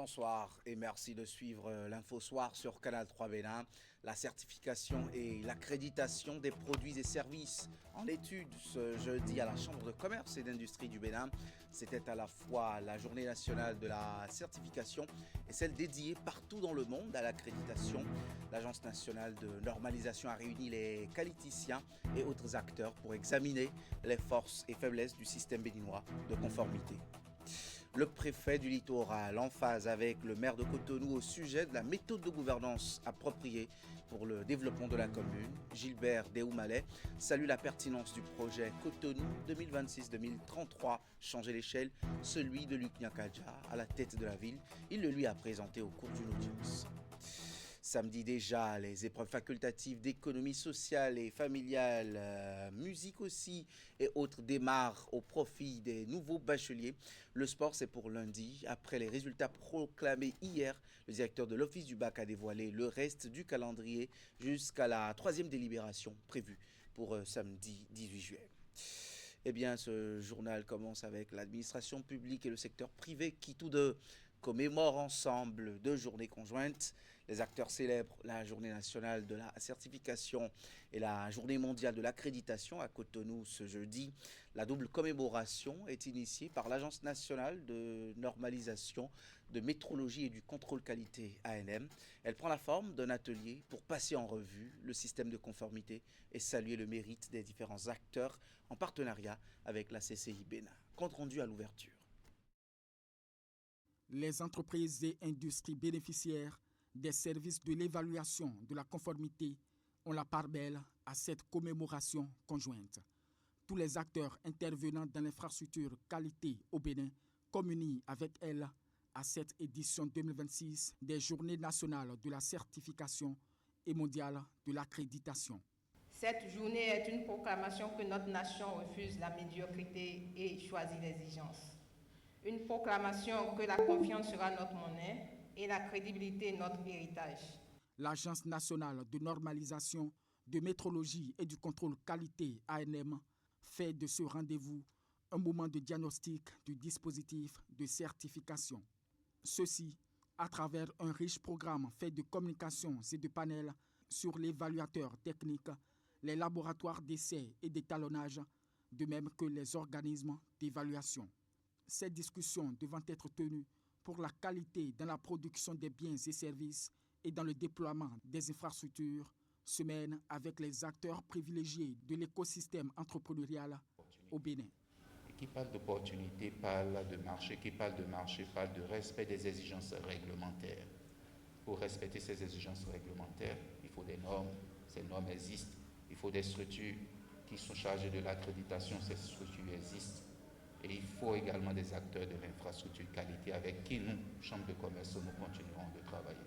Bonsoir et merci de suivre l'Info Soir sur Canal 3 Bénin. La certification et l'accréditation des produits et services en étude ce jeudi à la Chambre de commerce et d'industrie du Bénin. C'était à la fois la journée nationale de la certification et celle dédiée partout dans le monde à l'accréditation. L'Agence nationale de normalisation a réuni les qualiticiens et autres acteurs pour examiner les forces et faiblesses du système béninois de conformité. Le préfet du littoral, en phase avec le maire de Cotonou au sujet de la méthode de gouvernance appropriée pour le développement de la commune, Gilbert Déoumalet, salue la pertinence du projet Cotonou 2026-2033, changer l'échelle, celui de Luc Nyakaja à la tête de la ville. Il le lui a présenté au cours d'une audience. Samedi déjà, les épreuves facultatives d'économie sociale et familiale, musique aussi et autres démarrent au profit des nouveaux bacheliers. Le sport, c'est pour lundi. Après les résultats proclamés hier, le directeur de l'Office du bac a dévoilé le reste du calendrier jusqu'à la troisième délibération prévue pour samedi 18 juillet. Eh bien, ce journal commence avec l'administration publique et le secteur privé qui, tous deux, commémorent ensemble 2 journées conjointes. Les acteurs célèbrent la journée nationale de la certification et la journée mondiale de l'accréditation à Cotonou ce jeudi. La double commémoration est initiée par l'Agence nationale de normalisation, de métrologie et du contrôle qualité ANM. Elle prend la forme d'un atelier pour passer en revue le système de conformité et saluer le mérite des différents acteurs en partenariat avec la CCI Bénin. Compte rendu à l'ouverture. Les entreprises et industries bénéficiaires des services de l'évaluation de la conformité ont la part belle à cette commémoration conjointe. Tous les acteurs intervenant dans l'infrastructure qualité au Bénin communient avec elle à cette édition 2026 des Journées nationales de la certification et mondiale de l'accréditation. Cette journée est une proclamation que notre nation refuse la médiocrité et choisit l'exigence. Une proclamation que la confiance sera notre monnaie et la crédibilité notre héritage. L'Agence nationale de normalisation, de métrologie et du contrôle qualité ANM fait de ce rendez-vous un moment de diagnostic du dispositif de certification. Ceci à travers un riche programme fait de communications et de panels sur l'évaluateur technique, les laboratoires d'essais et d'étalonnage, de même que les organismes d'évaluation. Cette discussion devant être tenue pour la qualité dans la production des biens et services et dans le déploiement des infrastructures se mène avec les acteurs privilégiés de l'écosystème entrepreneurial au Bénin. Et qui parle d'opportunité parle de marché, qui parle de marché parle de respect des exigences réglementaires. Pour respecter ces exigences réglementaires, il faut des normes, ces normes existent. Il faut des structures qui sont chargées de l'accréditation, ces structures existent. Et il faut également des acteurs de l'infrastructure qualité avec qui nous, Chambre de commerce, nous continuerons de travailler.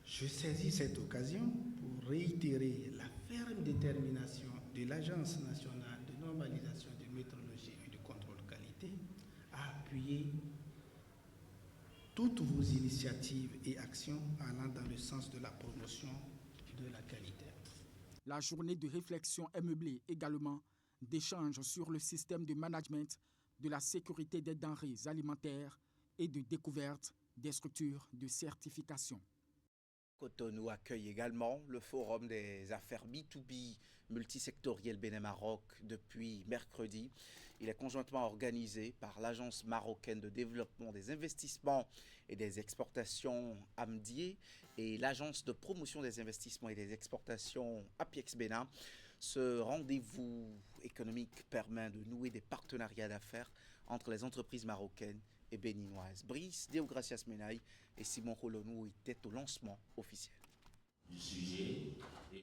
Je saisis cette occasion pour réitérer la ferme détermination de l'Agence nationale de normalisation de métrologie et de contrôle qualité à appuyer toutes vos initiatives et actions allant dans le sens de la promotion de la qualité. La journée de réflexion est meublée également d'échanges sur le système de management de la sécurité des denrées alimentaires et de découverte des structures de certification. Cotonou accueille également le forum des affaires B2B multisectoriel Bénin-Maroc depuis mercredi. Il est conjointement organisé par l'Agence marocaine de développement des investissements et des exportations AMDIE et l'Agence de promotion des investissements et des exportations APIEX Bénin. Ce rendez-vous économique permet de nouer des partenariats d'affaires entre les entreprises marocaines et béninoises. Brice Deogracias Menaï et Simon Rolonou étaient au lancement officiel.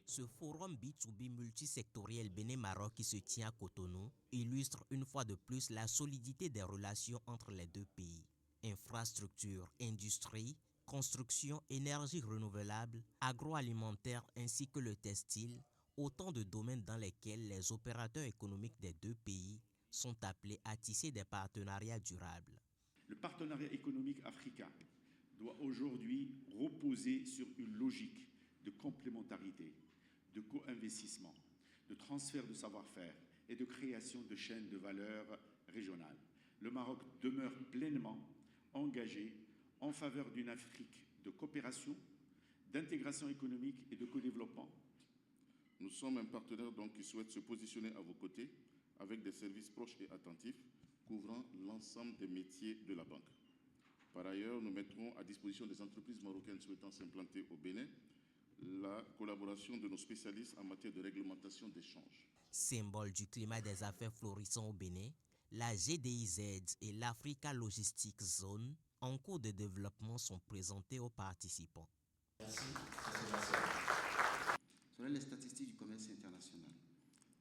Ce forum B2B multisectoriel Bénin-Maroc qui se tient à Cotonou illustre une fois de plus la solidité des relations entre les deux pays. Infrastructure, industrie, construction, énergie renouvelable, agroalimentaire ainsi que le textile, autant de domaines dans lesquels les opérateurs économiques des deux pays sont appelés à tisser des partenariats durables. Le partenariat économique africain doit aujourd'hui reposer sur une logique de complémentarité, de co-investissement, de transfert de savoir-faire et de création de chaînes de valeur régionales. Le Maroc demeure pleinement engagé en faveur d'une Afrique de coopération, d'intégration économique et de co-développement. Nous sommes un partenaire donc qui souhaite se positionner à vos côtés avec des services proches et attentifs couvrant l'ensemble des métiers de la banque. Par ailleurs, nous mettrons à disposition des entreprises marocaines souhaitant s'implanter au Bénin la collaboration de nos spécialistes en matière de réglementation d'échange. Symbole du climat des affaires florissant au Bénin, la GDIZ et l'Africa Logistic Zone en cours de développement sont présentés aux participants. Merci. Selon les statistiques du commerce international,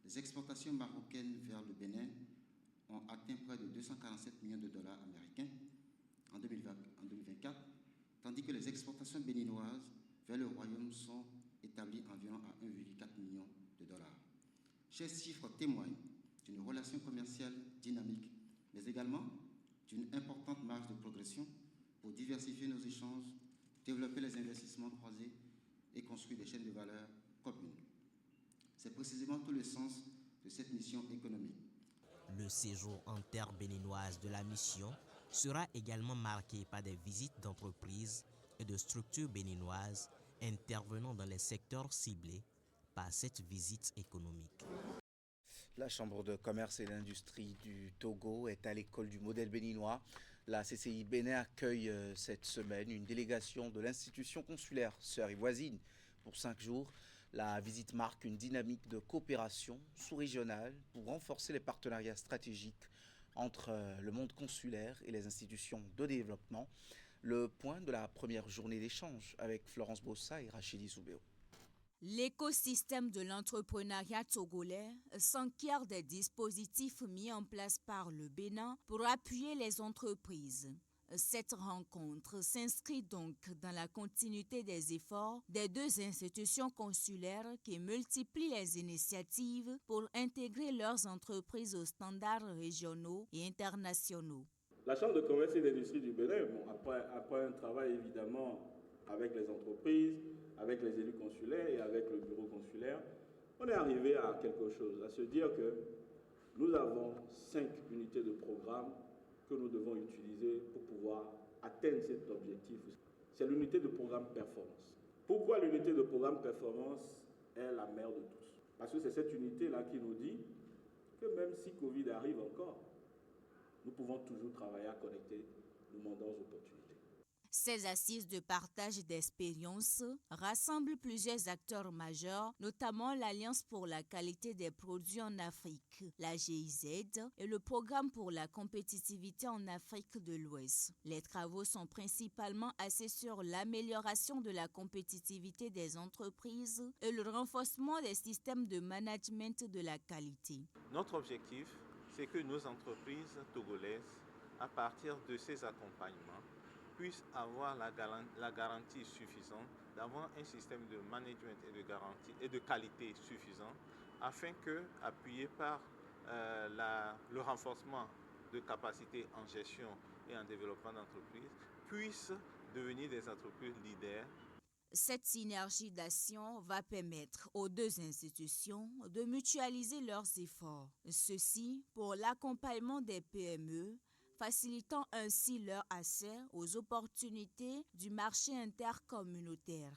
les exportations marocaines vers le Bénin ont atteint près de 247 millions de dollars américains en 2024, tandis que les exportations béninoises vers le Royaume sont établies environ à 1,4 million de dollars. Ces chiffres témoignent d'une relation commerciale dynamique, mais également d'une importante marge de progression pour diversifier nos échanges, développer les investissements croisés et construire des chaînes de valeur communes. C'est précisément tout le sens de cette mission économique. Le séjour en terre béninoise de la mission sera également marqué par des visites d'entreprises et de structures béninoises intervenant dans les secteurs ciblés par cette visite économique. La Chambre de commerce et d'industrie du Togo est à l'école du modèle béninois. La CCI Bénin accueille cette semaine une délégation de l'institution consulaire sœur et voisine pour 5 jours. La visite marque une dynamique de coopération sous-régionale pour renforcer les partenariats stratégiques entre le monde consulaire et les institutions de développement. Le point de la première journée d'échange avec Florence Bossa et Rachidi Soubéo. L'écosystème de l'entrepreneuriat togolais s'enquiert des dispositifs mis en place par le Bénin pour appuyer les entreprises. Cette rencontre s'inscrit donc dans la continuité des efforts des deux institutions consulaires qui multiplient les initiatives pour intégrer leurs entreprises aux standards régionaux et internationaux. La Chambre de commerce et d'industrie du Bénin, après un travail évidemment avec les entreprises, avec les élus consulaires et avec le bureau consulaire, on est arrivé à quelque chose, à se dire que nous avons 5 unités de programme que nous devons utiliser pour pouvoir atteindre cet objectif. C'est l'unité de programme performance. Pourquoi l'unité de programme performance est la mère de tous? Parce que c'est cette unité-là qui nous dit que même si Covid arrive encore, nous pouvons toujours travailler à connecter nos mandats aux opportunités. Ces assises de partage d'expériences rassemblent plusieurs acteurs majeurs, notamment l'Alliance pour la qualité des produits en Afrique, la GIZ, et le Programme pour la compétitivité en Afrique de l'Ouest. Les travaux sont principalement axés sur l'amélioration de la compétitivité des entreprises et le renforcement des systèmes de management de la qualité. Notre objectif, c'est que nos entreprises togolaises, à partir de ces accompagnements, puissent avoir la garantie suffisante d'avoir un système de management et de garantie et de qualité suffisant afin que, appuyé par le renforcement de capacités en gestion et en développement d'entreprises, puissent devenir des entreprises leaders. Cette synergie d'action va permettre aux deux institutions de mutualiser leurs efforts. Ceci pour l'accompagnement des PME, facilitant ainsi leur accès aux opportunités du marché intercommunautaire.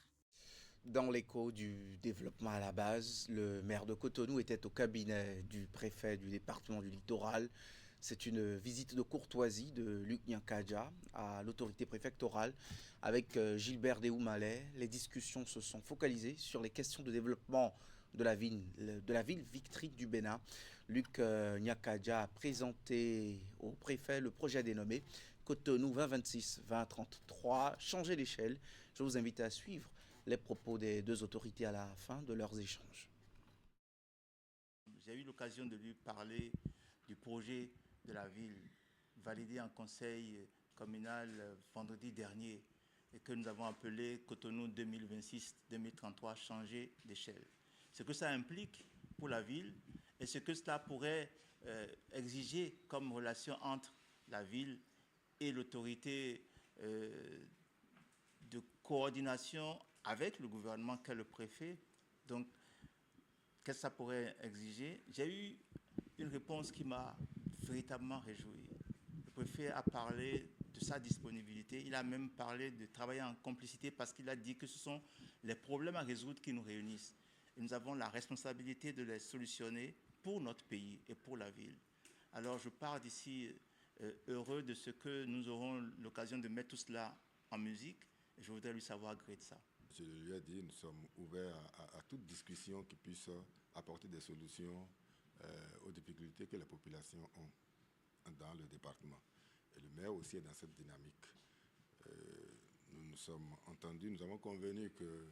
Dans l'écho du développement à la base, le maire de Cotonou était au cabinet du préfet du département du Littoral. C'est une visite de courtoisie de Luc Nyankadja à l'autorité préfectorale avec Gilbert Déoumalé. Les discussions se sont focalisées sur les questions de développement de la ville victrique du Bénin. Luc Nyankadja a présenté au préfet le projet dénommé Cotonou 2026-2033, changer d'échelle. Je vous invite à suivre les propos des deux autorités à la fin de leurs échanges. J'ai eu l'occasion de lui parler du projet de la ville validé en conseil communal vendredi dernier et que nous avons appelé Cotonou 2026-2033, changer d'échelle. Ce que ça implique pour la ville et ce que cela pourrait exiger comme relation entre la ville et l'autorité de coordination avec le gouvernement qu'est le préfet. Donc, qu'est-ce que ça pourrait exiger? J'ai eu une réponse qui m'a véritablement réjoui. Le préfet a parlé de sa disponibilité. Il a même parlé de travailler en complicité parce qu'il a dit que ce sont les problèmes à résoudre qui nous réunissent. Et nous avons la responsabilité de les solutionner pour notre pays et pour la ville. Alors je pars d'ici heureux de ce que nous aurons l'occasion de mettre tout cela en musique. Et je voudrais lui savoir gré de ça. Je lui ai dit, nous sommes ouverts à toute discussion qui puisse apporter des solutions aux difficultés que les populations ont dans le département. Et le maire aussi est dans cette dynamique. Nous nous sommes entendus, nous avons convenu que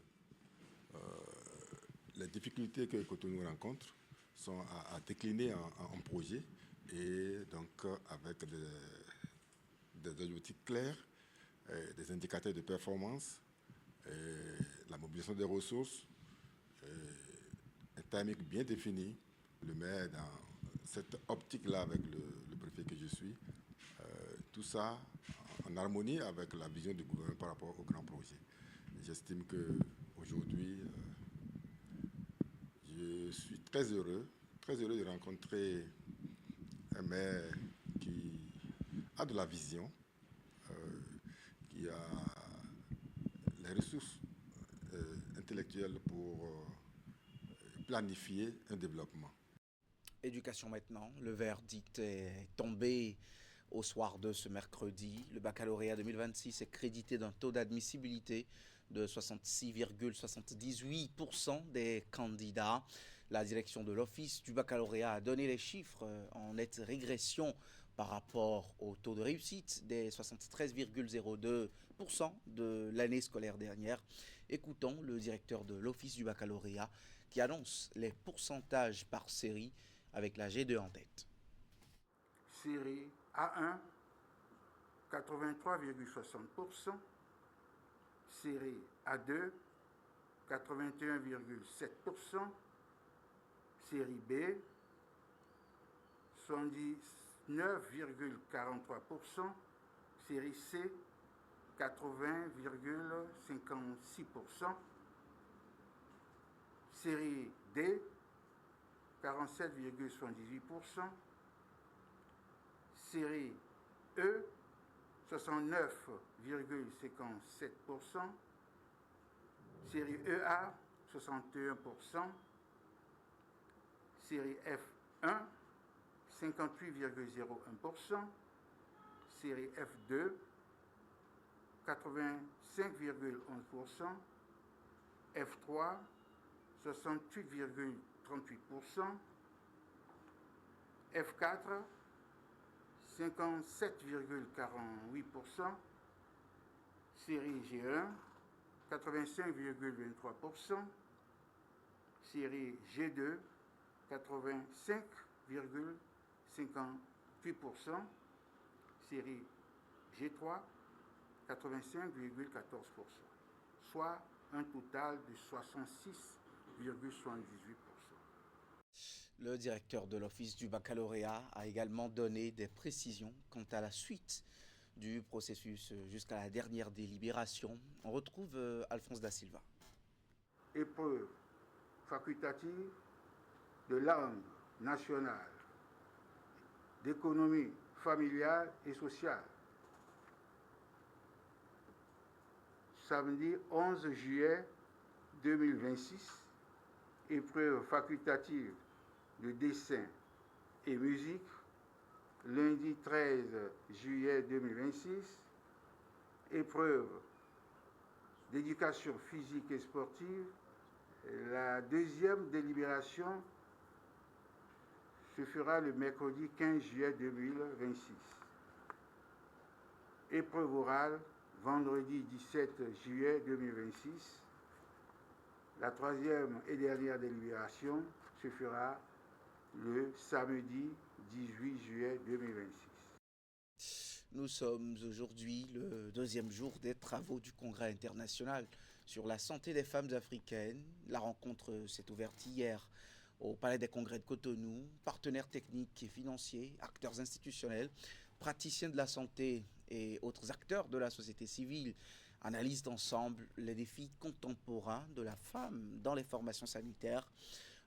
les difficultés que Cotonou rencontre sont à décliner en projet et donc avec des objectifs clairs, des indicateurs de performance, la mobilisation des ressources, un timing bien défini. Le maire dans cette optique-là avec le préfet que je suis, tout ça en harmonie avec la vision du gouvernement par rapport au grand projet. J'estime qu'aujourd'hui, je suis très heureux de rencontrer un maire qui a de la vision, qui a les ressources intellectuelles pour planifier un développement. Éducation maintenant, le verdict est tombé au soir de ce mercredi. Le baccalauréat 2026 est crédité d'un taux d'admissibilité de 66,78% des candidats. La direction de l'Office du baccalauréat a donné les chiffres en nette régression par rapport au taux de réussite des 73,02% de l'année scolaire dernière. Écoutons le directeur de l'Office du baccalauréat qui annonce les pourcentages par série avec la G2 en tête. Série A1, 83,60%. Série A2, 81,7%. Série B, 79,43%. Série C, 80,56%. Série D, 47,78%. Série E, 69,57%. Série EA, 61%. Série F1, 58,01%. Série F2, 85,11%. F3, 68,38%. F4, 57,48%. Série G1, 85,23%. Série G2, 85,58%. Série G3, 85,14%. Soit un total de 66,78%. Le directeur de l'Office du baccalauréat a également donné des précisions quant à la suite du processus jusqu'à la dernière délibération. On retrouve Alphonse Da Silva. Épreuve facultative de langue nationale, d'économie familiale et sociale. Samedi 11 juillet 2026, épreuve facultative de dessin et musique. Lundi 13 juillet 2026, épreuve d'éducation physique et sportive. La deuxième délibération se fera le mercredi 15 juillet 2026. Épreuve orale, vendredi 17 juillet 2026. La troisième et dernière délibération se fera le samedi 18 juillet 2026. Nous sommes aujourd'hui le deuxième jour des travaux du Congrès international sur la santé des femmes africaines. La rencontre s'est ouverte hier au Palais des Congrès de Cotonou. Partenaires techniques et financiers, acteurs institutionnels, praticiens de la santé et autres acteurs de la société civile analysent ensemble les défis contemporains de la femme dans les formations sanitaires.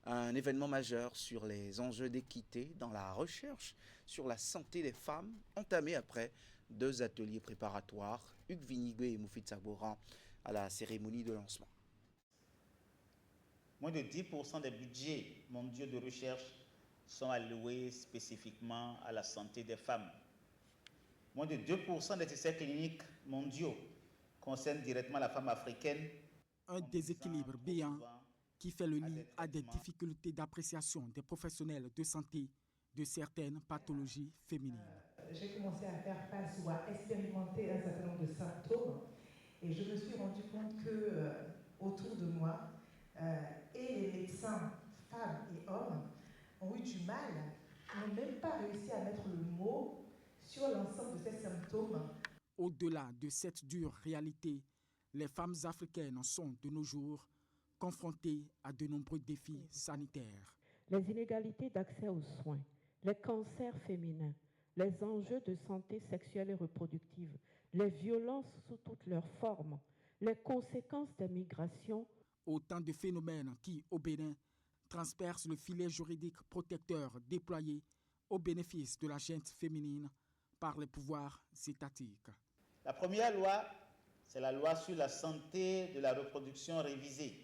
Un événement majeur sur les enjeux d'équité dans la recherche sur la santé des femmes, entamé après 2 ateliers préparatoires. Hugues Vinigué et Moufid Sabouran à la cérémonie de lancement. Moins de 10% des budgets mondiaux de recherche sont alloués spécifiquement à la santé des femmes. Moins de 2% des essais cliniques mondiaux concernent directement la femme africaine. Un déséquilibre béant qui fait le lit à des difficultés d'appréciation des professionnels de santé de certaines pathologies féminines. J'ai commencé à faire face ou à expérimenter un certain nombre de symptômes et je me suis rendu compte que autour de moi, et les médecins, femmes et hommes, ont eu du mal, n'ont même pas réussi à mettre le mot sur l'ensemble de ces symptômes. Au-delà de cette dure réalité, les femmes africaines sont de nos jours confrontées à de nombreux défis sanitaires. Les inégalités d'accès aux soins, les cancers féminins, les enjeux de santé sexuelle et reproductive, les violences sous toutes leurs formes, les conséquences des migrations. Autant de phénomènes qui, au Bénin, transpercent le filet juridique protecteur déployé au bénéfice de la gente féminine par les pouvoirs étatiques. La première loi, c'est la loi sur la santé de la reproduction révisée,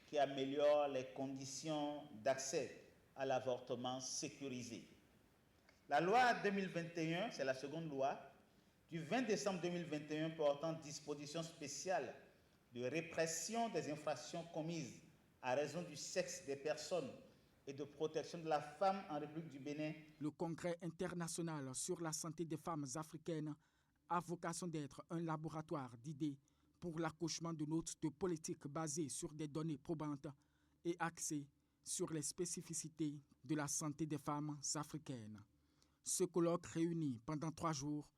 qui améliore les conditions d'accès à l'avortement sécurisé. La loi 2021, c'est la seconde loi, du 20 décembre 2021 portant dispositions spéciales de répression des infractions commises à raison du sexe des personnes et de protection de la femme en République du Bénin. Le Congrès international sur la santé des femmes africaines a vocation d'être un laboratoire d'idées pour l'accouchement de notes de politique basées sur des données probantes et axées sur les spécificités de la santé des femmes africaines. Ce colloque réunit pendant 3 jours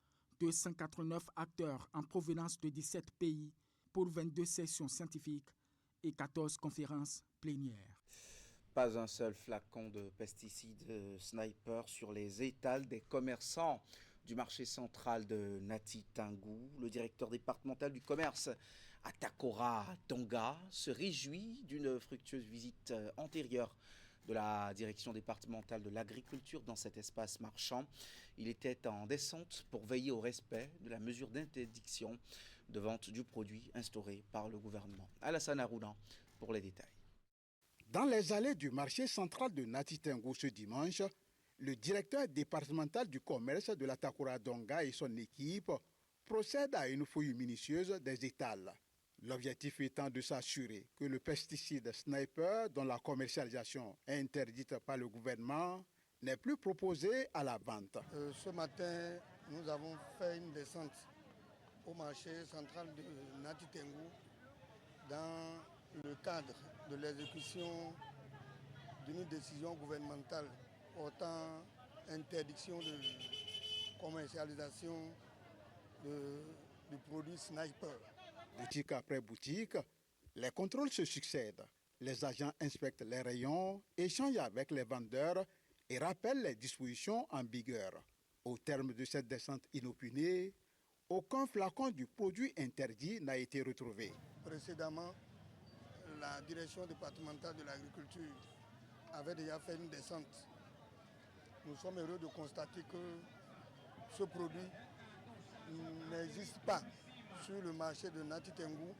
289 acteurs en provenance de 17 pays pour 22 sessions scientifiques et 14 conférences plénières. Pas un seul flacon de pesticides sniper sur les étals des commerçants du marché central de Nati Tangou. Le directeur départemental du commerce à Takora Tonga se réjouit d'une fructueuse visite antérieure de la direction départementale de l'agriculture dans cet espace marchand. Il était en descente pour veiller au respect de la mesure d'interdiction de vente du produit instaurée par le gouvernement. Alassane Aroudan pour les détails. Dans les allées du marché central de Nati Tangou ce dimanche, le directeur départemental du commerce de la Takora Donga et son équipe procèdent à une fouille minutieuse des étals. L'objectif étant de s'assurer que le pesticide sniper, dont la commercialisation est interdite par le gouvernement, n'est plus proposé à la vente. Ce matin, nous avons fait une descente au marché central de Nati Tangou dans le cadre de l'exécution d'une décision gouvernementale portant interdiction de commercialisation du produit sniper. Boutique après boutique, les contrôles se succèdent. Les agents inspectent les rayons, échangent avec les vendeurs et rappellent les dispositions en vigueur. Au terme de cette descente inopinée, aucun flacon du produit interdit n'a été retrouvé. Précédemment, la direction départementale de l'agriculture avait déjà fait une descente. Nous sommes heureux de constater que ce produit n'existe pas sur le marché de Nati Tangou.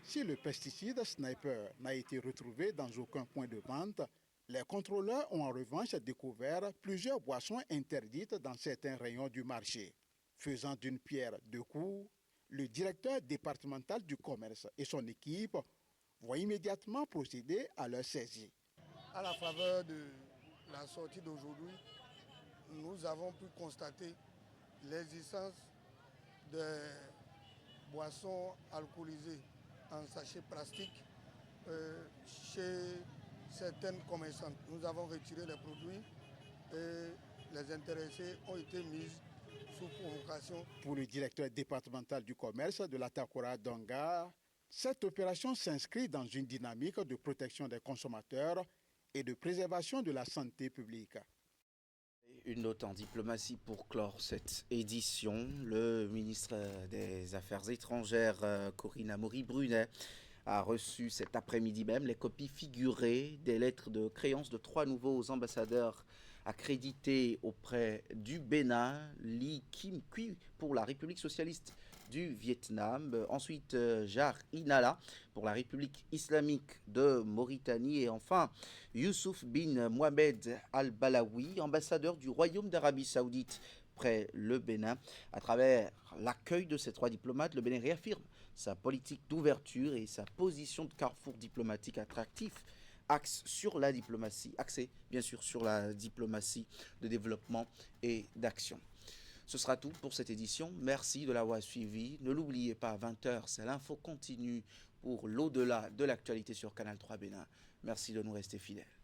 Si le pesticide sniper n'a été retrouvé dans aucun point de vente, les contrôleurs ont en revanche découvert plusieurs boissons interdites dans certains rayons du marché. Faisant d'une pierre 2 coups, le directeur départemental du commerce et son équipe vont immédiatement procéder à leur saisie. À la faveur de la sortie d'aujourd'hui, nous avons pu constater l'existence de boissons alcoolisées en sachet plastique chez certaines commerçantes. Nous avons retiré les produits et les intéressés ont été mis sous convocation. Pour le directeur départemental du commerce de la Takora Donga, cette opération s'inscrit dans une dynamique de protection des consommateurs et de préservation de la santé publique. Une note en diplomatie pour clore cette édition. Le ministre des Affaires étrangères, Corinne Maury-Brunet, a reçu cet après-midi même les copies figurées des lettres de créance de 3 nouveaux ambassadeurs accrédité auprès du Bénin, Ly Kim Quy pour la République socialiste du Vietnam, ensuite Jar Inala pour la République islamique de Mauritanie et enfin Youssouf bin Mohamed Al-Balawi, ambassadeur du Royaume d'Arabie Saoudite près le Bénin. À travers l'accueil de ces 3 diplomates, le Bénin réaffirme sa politique d'ouverture et sa position de carrefour diplomatique attractif, axé bien sûr sur la diplomatie de développement et d'action. Ce sera tout pour cette édition. Merci de l'avoir suivi. Ne l'oubliez pas, à 20h, c'est l'info continue pour l'au-delà de l'actualité sur Canal 3 Bénin. Merci de nous rester fidèles.